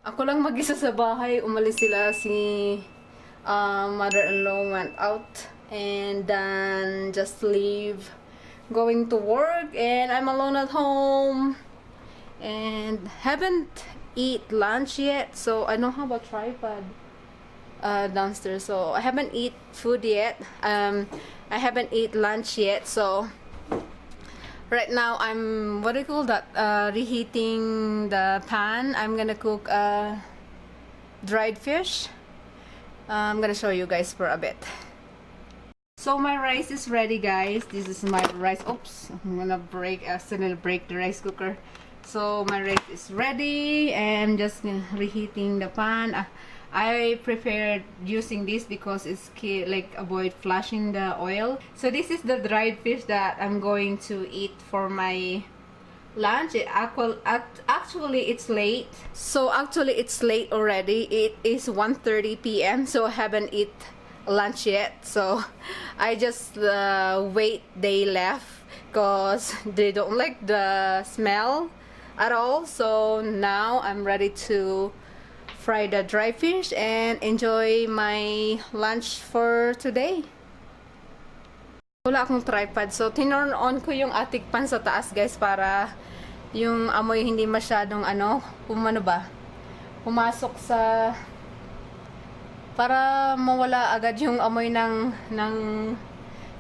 Ako lang mag-isa sa bahay. Umalis sila si mother-in-law went out and then just leave going to work and I'm alone at home and haven't eat lunch yet, so I don't have a tripod downstairs, so I haven't eat food yet. I haven't eat lunch yet, so right now I'm, what do you call that, reheating the pan. I'm gonna cook dried fish. I'm gonna show you guys for a bit. So my rice is ready, guys. This is my rice. Oops, I'm gonna accidentally break the rice cooker. So my rice is ready and just reheating the pan. I prepared using this because it's like avoid flushing the oil. So this is the dried fish that I'm going to eat for my lunch. Actually it's late. So actually it's late already. It is 1:30 p.m. so I haven't eat lunch yet. So I just wait they left because they don't like the smell at all. So now I'm ready to fry the dry fish and enjoy my lunch for today. Wala akong tripod, so tinurn on ko yung atik pan sa taas, guys, para yung amoy hindi masyadong pumasok sa, para mawala agad yung amoy ng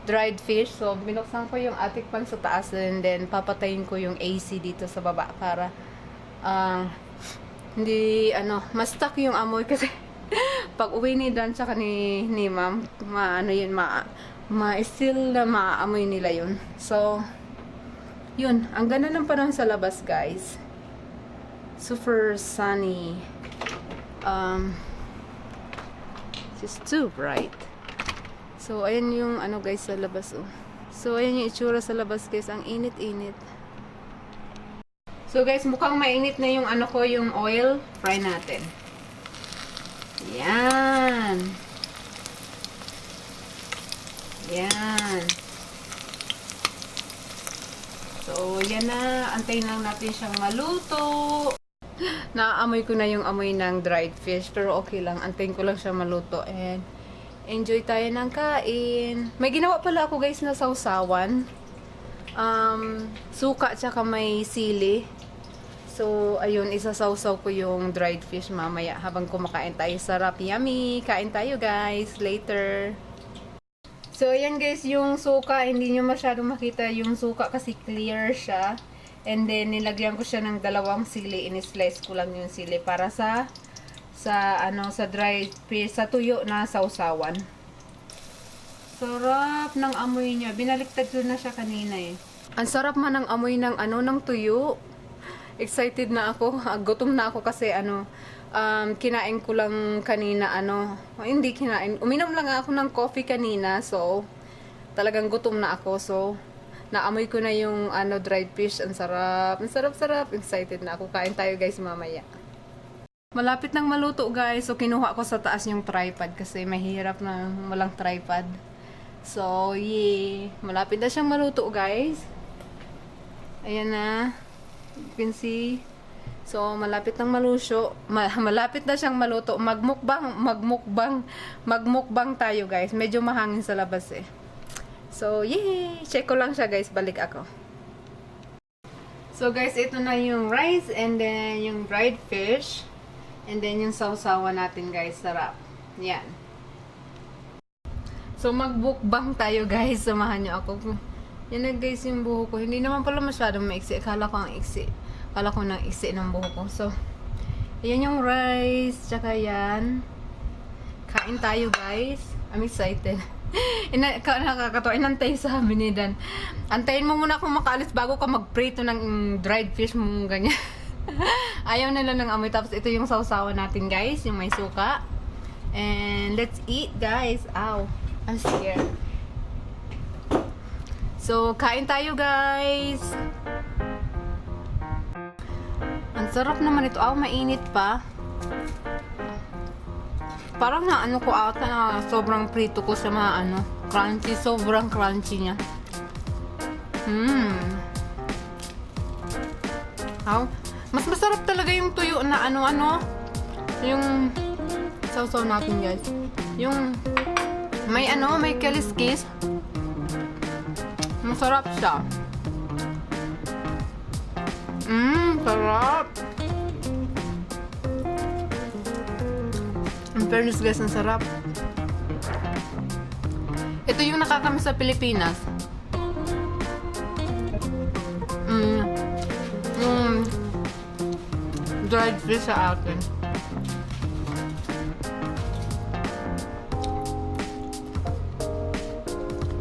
dried fish. So binuksan ko yung atik pan sa taas and then papatayin ko yung AC dito sa baba para hindi ma-stuck yung amoy kasi pag uwi ni Dan tsaka ni ma'am, still na maamoy nila yun. So yun, ang ganda ng panahon sa labas, guys. Super sunny. It's too bright. So ayan yung guys sa labas, oh. So ayan yung itsura sa labas, guys. Ang init-init. So guys, mukhang mainit na yung yung oil. Fry natin. Yan. Yan. So yan na. Antayin lang natin siyang maluto. Naaamoy ko na yung amoy ng dried fish. Pero okay lang. Antayin ko lang siya maluto. And enjoy tayo ng kain. May ginawa pala ako, guys, na sausawan. Suka tsaka may sili. So, ayun, isasawsaw ko yung dried fish mamaya habang kumakain tayo. Sarap, yummy! Kain tayo, guys, later. So, ayan, guys, yung suka, hindi nyo masyadong makita yung suka kasi clear siya. And then, nilagyan ko siya ng 2 sili. In-slice ko lang yung sili para sa dried fish, sa tuyo na sausawan. Sarap ng amoy niya. Binaliktad ko na siya kanina, eh. Ang sarap man ng amoy ng ng tuyo. Excited na ako. Gutom na ako kasi kinain ko lang kanina hindi kinain. Uminom lang ako ng coffee kanina. So, talagang gutom na ako. So, naamoy ko na yung dried fish. Ang sarap. Ang sarap-sarap. Excited na ako. Kain tayo, guys, mamaya. Malapit nang maluto, guys. So, kinuha ko sa taas yung tripod kasi mahirap na walang tripod. So, yeah. Malapit na siyang maluto, guys. Ayan na. You can see. So, malapit nang malusyo. Malapit na siyang maluto. Magmukbang tayo, guys. Medyo mahangin sa labas, eh. So, yay! Check ko lang siya, guys. Balik ako. So, guys, ito na yung rice and then yung dried fish. And then yung sausawan natin, guys. Sarap. Yan. So, magbukbang tayo, guys. Samahan nyo ako. Yan na, guys, yung buho ko. Hindi naman pala masyadong maiksi. Akala ko ang iksi. Akala ko nang iksi ng buho ko. So, ayan yung rice. Tsaka yan. Kain tayo, guys. I'm excited. Nakakatawa. Inantay sa amin ni Dan. Antayin mo muna kung makaalis bago ka magprito ng dried fish mo. Ganyan. Ayaw nila ng amoy. Tapos ito yung sausawan natin, guys. Yung may suka. And let's eat, guys. Ow. I'm scared. So, kain tayo, guys. Ang sarap naman ito. Mainit pa. Parang na ko ata na sobrang prito ko sa mga crunchy. Sobrang crunchy niya. Mas masarap talaga yung tuyo na Yung sausaw natin, guys. Yung may may kaliskis. Masarap siya. Sarap. In fairness, guys, ang sarap. Ito yung nakakamiss sa Pilipinas. Yung dried fish sa atin.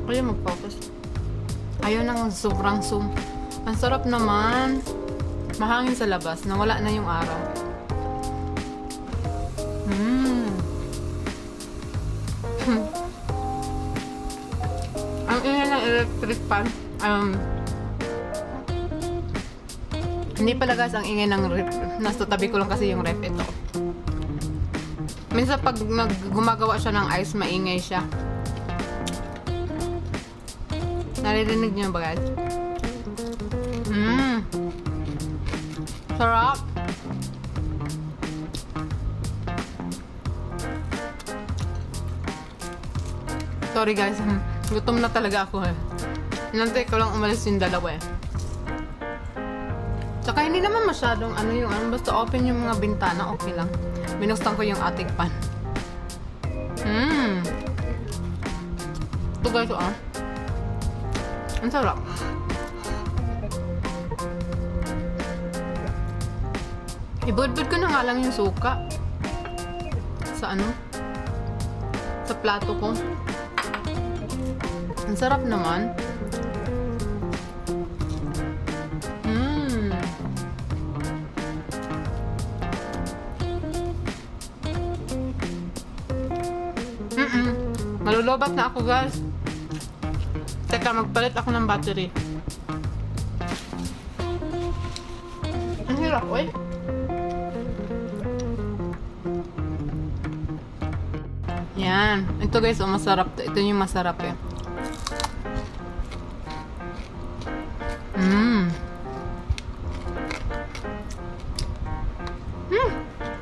Kaya mag-focus. Ayaw nang sobrang zoom. Ang sarap naman. Mahangin sa labas. Nawala na yung araw. Ang ingay ng electric fan. Hindi pala, guys, ang ingay ng ref. Nasa tabi ko lang kasi yung ref ito. Minsan pag gumagawa siya ng ice, maingay siya. Naririnig niyo ba, guys? Sarap. Sorry, guys. Gutom na talaga ako eh. Nantay ko lang umalis yung dalawa eh. Tsaka hindi naman masyadong basta open yung mga bintana, okay lang. Binuksan ko yung ating pan. Ito, guys, ang sarap. Ibudbud ko na nga lang yung suka. Sa sa plato ko. Ang sarap naman. Malulobat na ako, guys. Teka, magpalit ako ng battery. Ang hirap, oy. Yan. Ito, guys, masarap to. Ito yung masarap eh.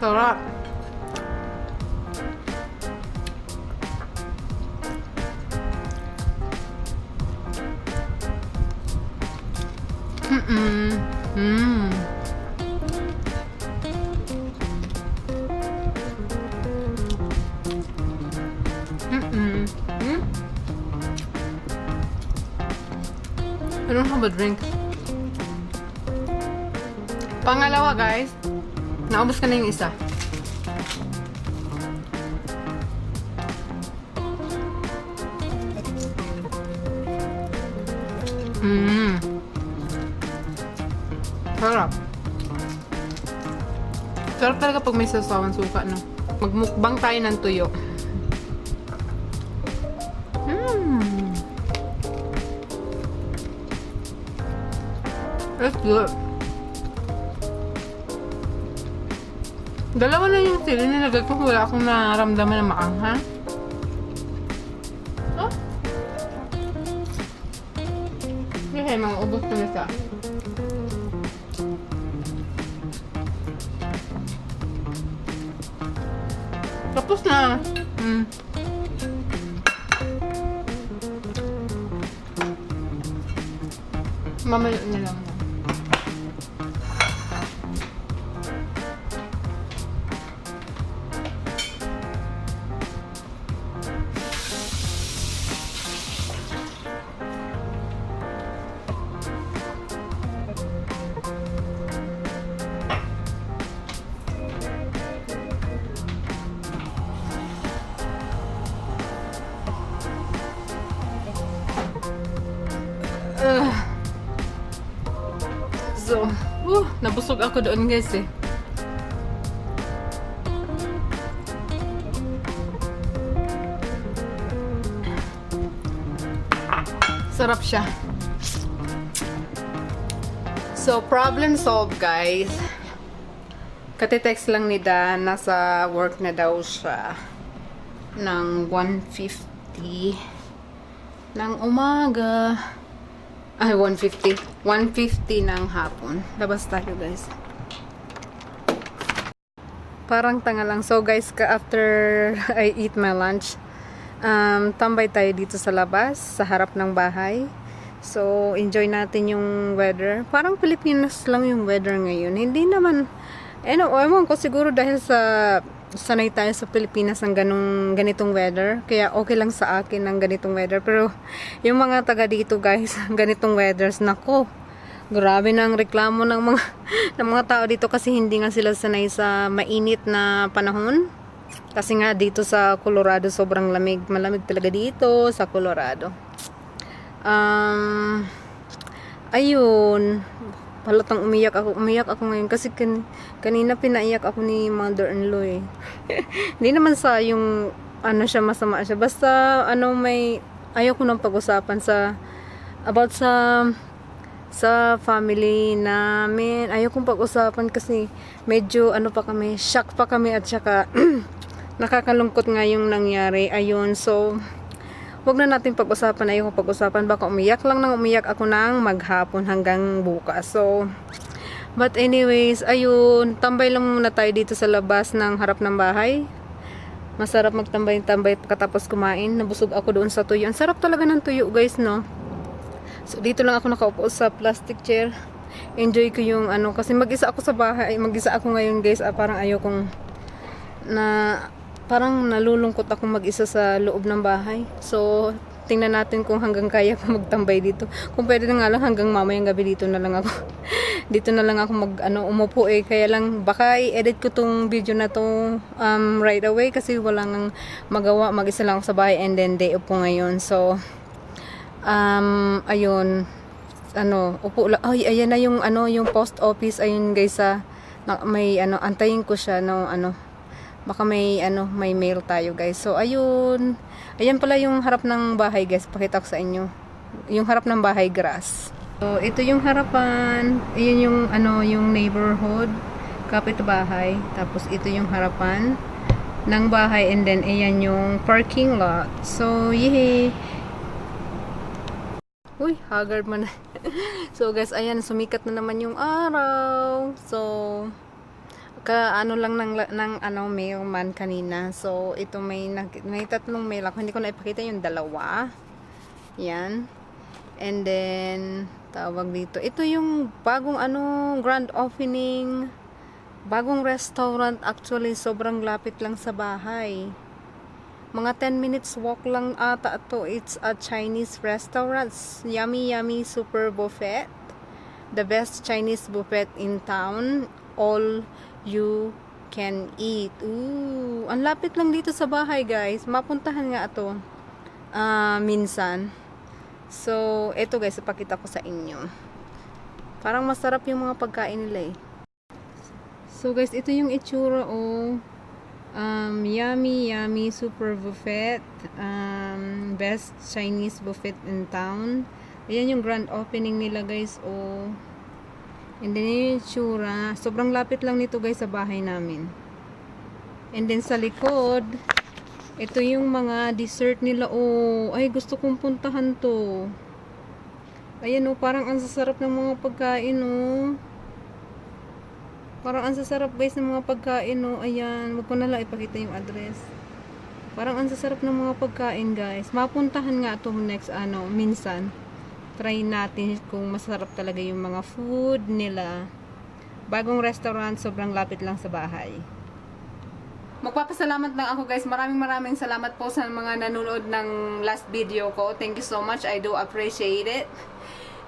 Sarap. I don't have a drink. Pangalawa, guys. Naubos ka na yung isa. Sarap. Sarap talaga pag may sasawan suka, no? Magmukbang tayo ng tuyo. That's good. Dalawa na yung sili nilagay ko. Wala akong naramdaman na maanghang. Okay, mga ubos ko na siya. Tapos na. Mamaya na lang. So, nabusog ako doon, guys eh. Sarap siya. So, problem solved, guys. Kati-text lang ni Dan, nasa work na daw siya ng 1:50 ng umaga. Ay, 1:50. 1:50 ng hapon. Labas tayo, guys. Parang tanga lang. So guys, after I eat my lunch, tambay tayo dito sa labas, sa harap ng bahay. So, enjoy natin yung weather. Parang Pilipinas lang yung weather ngayon. Hindi naman, ewan ko siguro dahil sa sanay tayo sa Pilipinas ng ganitong weather. Kaya okay lang sa akin ng ganitong weather. Pero yung mga taga dito guys, ganitong weathers, nako. Grabe na ang reklamo ng mga ng mga tao dito kasi hindi nga sila sanay sa mainit na panahon. Kasi nga dito sa Colorado sobrang lamig. Malamig talaga dito sa Colorado. Ayun. Halatang umiyak ako ngayon kasi kanina pinaiyak ako ni mother-in-law eh. Hindi naman sa yung siya masama siya. Basta may ayaw ko nang pag-usapan about sa family namin. Ayaw kong pag-usapan kasi medyo shock pa kami at saka nakakalungkot nga yung nangyari. Ayun, so wag na natin pag-usapan. Ayaw ko pag-usapan. Baka umiyak ako ng maghapon hanggang bukas. So, but anyways, ayun, tambay lang muna tayo dito sa labas ng harap ng bahay. Masarap magtambay-tambay pagkatapos kumain. Nabusog ako doon sa tuyo. Ang sarap talaga ng tuyo guys, no? So, dito lang ako nakaupo sa plastic chair. Enjoy ko yung kasi mag-isa ako sa bahay. Mag-isa ako ngayon guys. Parang ayaw kong parang nalulungkot ako mag-isa sa loob ng bahay. So, tingnan natin kung hanggang kaya ko magtambay dito. Kung pwede na nga lang hanggang mamayang gabi dito na lang ako. Dito na lang ako umupo eh. Kaya lang baka i-edit ko tong video na to right away kasi wala nang magawa. Mag-isa lang ako sa bahay and then day off ko ngayon. So, ayun. Upo lang. Ay, ayan na yung post office. Ayun guys, may antayin ko siya baka may mail tayo guys. So ayun, ayan pala yung harap ng bahay guys, pakita ko sa inyo yung harap ng bahay, grass. So ito yung harapan, ayun yung yung neighborhood, kapitbahay, tapos ito yung harapan ng bahay and then ayan yung parking lot. So yay, uy, haggard man. So guys, ayan, sumikat na naman yung araw. So lang ng mailman kanina. So ito may tatlong mail ako. Hindi ko na ipakita yung dalawa. Yan. And then tawag dito. Ito yung bagong grand opening. Bagong restaurant actually, sobrang lapit lang sa bahay. Mga 10 minutes walk lang ata ito. It's a Chinese restaurant. Yummy yummy super buffet. The best Chinese buffet in town. All you can eat. Ooh, ang lapit lang dito sa bahay guys. Mapuntahan nga ito minsan. So, ito guys, ipakita ko sa inyo. Parang masarap yung mga pagkain nila eh. So guys, ito yung itsura yummy yummy super buffet. Best Chinese buffet in town. Ayan yung grand opening nila guys. And then yung itsura, sobrang lapit lang nito guys sa bahay namin. And then sa likod, ito yung mga dessert nila. Ay gusto kong puntahan to. Ayan parang ang sasarap ng mga pagkain Parang ang sasarap guys ng mga pagkain Ayan, wag ko na lang ipakita yung address. Parang ang sasarap ng mga pagkain guys. Mapuntahan nga to next minsan. Try natin kung masarap talaga yung mga food nila. Bagong restaurant, sobrang lapit lang sa bahay. Magpapasalamat lang ako guys. Maraming salamat po sa mga nanonood ng last video ko. Thank you so much. I do appreciate it.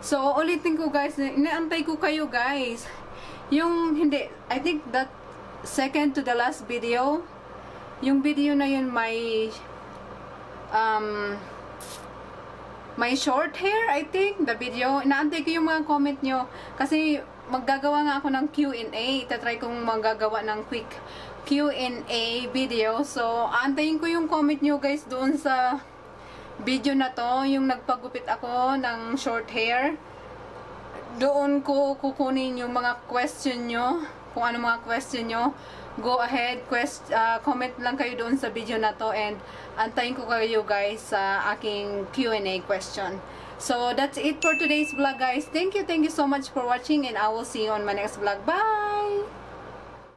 So, ulitin ko guys. Inaantay ko kayo guys. I think that second to the last video, yung video na yun may short hair, I think, the video. Inaantay ko yung mga comment nyo. Kasi maggagawa nga ako ng Q&A. Itatry kong maggagawa ng quick Q&A video. So, aantayin ko yung comment nyo guys doon sa video na to. Yung nagpagupit ako ng short hair. Doon ko kukunin yung mga question nyo. Kung ano mga question nyo. Go ahead, comment lang kayo doon sa video na to and antayin ko kayo guys sa aking Q&A question. So that's it for today's vlog guys. Thank you so much for watching and I will see you on my next vlog. Bye!